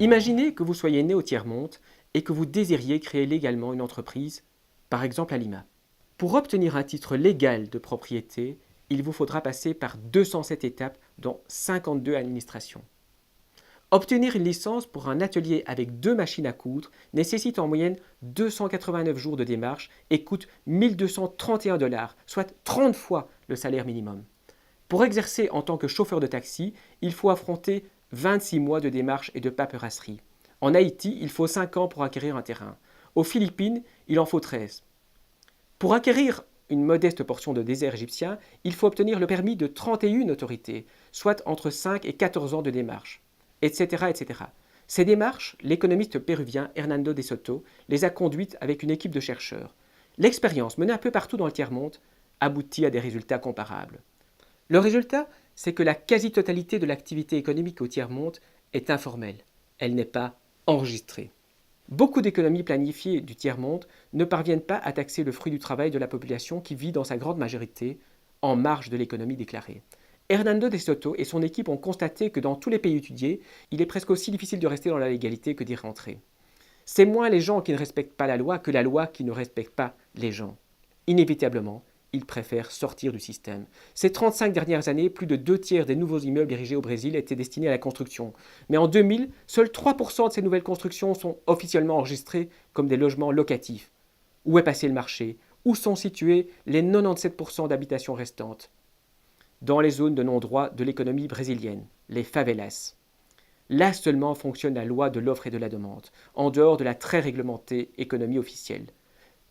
Imaginez que vous soyez né au tiers-monde et que vous désiriez créer légalement une entreprise, par exemple à Lima. Pour obtenir un titre légal de propriété, il vous faudra passer par 207 étapes, dont 52 administrations. Obtenir une licence pour un atelier avec 2 machines à coudre nécessite en moyenne 289 jours de démarche et coûte 1231 $, soit 30 fois le salaire minimum. Pour exercer en tant que chauffeur de taxi, il faut affronter 26 mois de démarches et de paperasserie. En Haïti, il faut 5 ans pour acquérir un terrain. Aux Philippines, il en faut 13. Pour acquérir une modeste portion de désert égyptien, il faut obtenir le permis de 31 autorités, soit entre 5 et 14 ans de démarche, etc., etc. Ces démarches, l'économiste péruvien Hernando de Soto les a conduites avec une équipe de chercheurs. L'expérience menée un peu partout dans le tiers-monde aboutit à des résultats comparables. Le résultat, c'est que la quasi-totalité de l'activité économique au tiers-monde est informelle. Elle n'est pas enregistrée. Beaucoup d'économies planifiées du tiers-monde ne parviennent pas à taxer le fruit du travail de la population qui vit dans sa grande majorité en marge de l'économie déclarée. Hernando de Soto et son équipe ont constaté que dans tous les pays étudiés, il est presque aussi difficile de rester dans la légalité que d'y rentrer. C'est moins les gens qui ne respectent pas la loi que la loi qui ne respecte pas les gens. Inévitablement, ils préfèrent sortir du système. Ces 35 dernières années, plus de 2 tiers des nouveaux immeubles érigés au Brésil étaient destinés à la construction. Mais en 2000, seuls 3% de ces nouvelles constructions sont officiellement enregistrées comme des logements locatifs. Où est passé le marché? Où sont situés les 97% d'habitations restantes? Dans les zones de non-droit de l'économie brésilienne, les favelas. Là seulement fonctionne la loi de l'offre et de la demande, en dehors de la très réglementée économie officielle.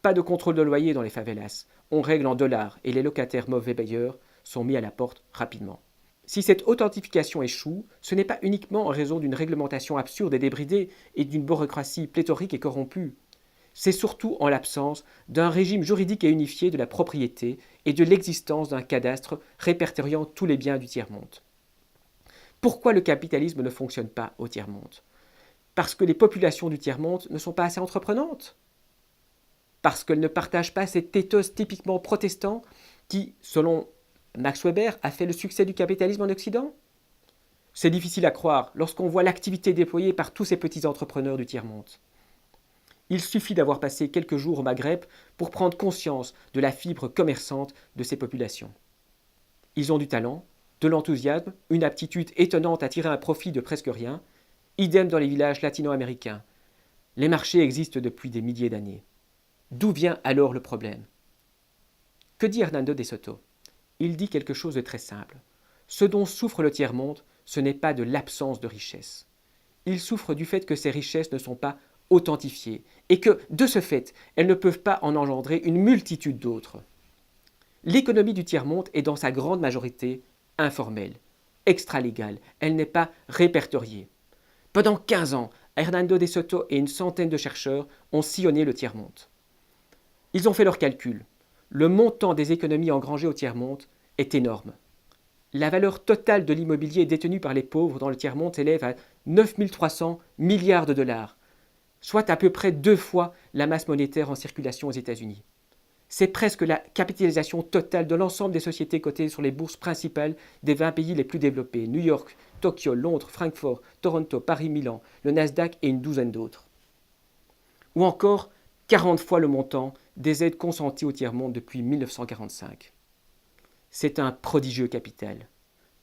Pas de contrôle de loyer dans les favelas. On règle en dollars et les locataires mauvais payeurs sont mis à la porte rapidement. Si cette authentification échoue, ce n'est pas uniquement en raison d'une réglementation absurde et débridée et d'une bureaucratie pléthorique et corrompue. C'est surtout en l'absence d'un régime juridique et unifié de la propriété et de l'existence d'un cadastre répertoriant tous les biens du tiers-monde. Pourquoi le capitalisme ne fonctionne pas au tiers-monde? Parce que les populations du tiers-monde ne sont pas assez entreprenantes? Parce qu'elles ne partagent pas cet ethos typiquement protestant qui, selon Max Weber, a fait le succès du capitalisme en Occident? C'est difficile à croire lorsqu'on voit l'activité déployée par tous ces petits entrepreneurs du tiers-monde. Il suffit d'avoir passé quelques jours au Maghreb pour prendre conscience de la fibre commerçante de ces populations. Ils ont du talent, de l'enthousiasme, une aptitude étonnante à tirer un profit de presque rien, idem dans les villages latino-américains. Les marchés existent depuis des milliers d'années. D'où vient alors le problème? Que dit Hernando de Soto? Il dit quelque chose de très simple. Ce dont souffre le tiers-monde, ce n'est pas de l'absence de richesse. Il souffre du fait que ces richesses ne sont pas authentifiées et que, de ce fait, elles ne peuvent pas en engendrer une multitude d'autres. L'économie du tiers-monde est dans sa grande majorité informelle, extralégale, elle n'est pas répertoriée. Pendant 15 ans, Hernando de Soto et une centaine de chercheurs ont sillonné le tiers-monde. Ils ont fait leurs calculs. Le montant des économies engrangées au tiers-monde est énorme. La valeur totale de l'immobilier détenu par les pauvres dans le tiers-monde s'élève à 9 300 milliards de dollars, soit à peu près 2 fois la masse monétaire en circulation aux États-Unis. C'est presque la capitalisation totale de l'ensemble des sociétés cotées sur les bourses principales des 20 pays les plus développés, New York, Tokyo, Londres, Francfort, Toronto, Paris, Milan, le Nasdaq et une douzaine d'autres. Ou encore 40 fois le montant des aides consenties au tiers-monde depuis 1945. C'est un prodigieux capital.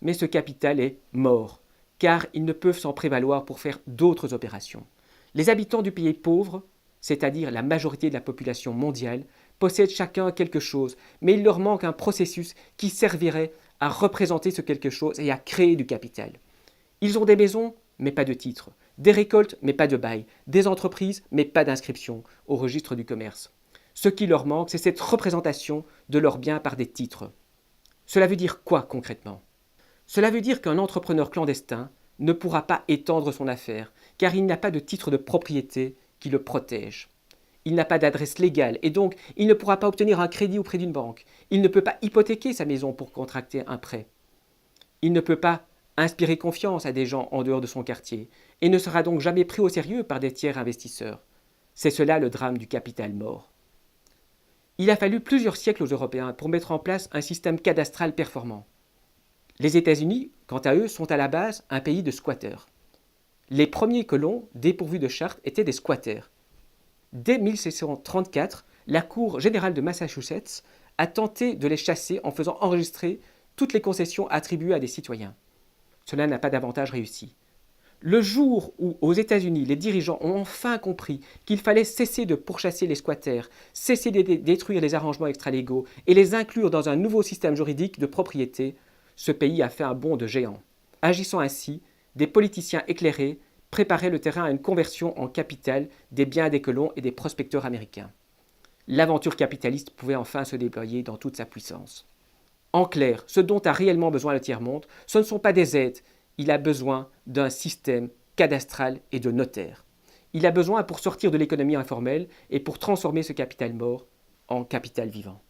Mais ce capital est mort, car ils ne peuvent s'en prévaloir pour faire d'autres opérations. Les habitants du pays pauvre, c'est-à-dire la majorité de la population mondiale, possèdent chacun quelque chose, mais il leur manque un processus qui servirait à représenter ce quelque chose et à créer du capital. Ils ont des maisons, mais pas de titres, des récoltes, mais pas de bail, des entreprises, mais pas d'inscription au registre du commerce. Ce qui leur manque, c'est cette représentation de leurs biens par des titres. Cela veut dire quoi concrètement? Cela veut dire qu'un entrepreneur clandestin ne pourra pas étendre son affaire, car il n'a pas de titre de propriété qui le protège. Il n'a pas d'adresse légale et donc il ne pourra pas obtenir un crédit auprès d'une banque. Il ne peut pas hypothéquer sa maison pour contracter un prêt. Il ne peut pas inspirer confiance à des gens en dehors de son quartier et ne sera donc jamais pris au sérieux par des tiers investisseurs. C'est cela le drame du capital mort. Il a fallu plusieurs siècles aux Européens pour mettre en place un système cadastral performant. Les États-Unis, quant à eux, sont à la base un pays de squatteurs. Les premiers colons, dépourvus de charte, étaient des squatters. Dès 1634, la Cour générale de Massachusetts a tenté de les chasser en faisant enregistrer toutes les concessions attribuées à des citoyens. Cela n'a pas davantage réussi. Le jour où, aux États-Unis, les dirigeants ont enfin compris qu'il fallait cesser de pourchasser les squatters, cesser de détruire les arrangements extralégaux et les inclure dans un nouveau système juridique de propriété, ce pays a fait un bond de géant. Agissant ainsi, des politiciens éclairés préparaient le terrain à une conversion en capital des biens des colons et des prospecteurs américains. L'aventure capitaliste pouvait enfin se déployer dans toute sa puissance. En clair, ce dont a réellement besoin le tiers-monde, ce ne sont pas des aides, il a besoin d'un système cadastral et de notaires. Il a besoin pour sortir de l'économie informelle et pour transformer ce capital mort en capital vivant.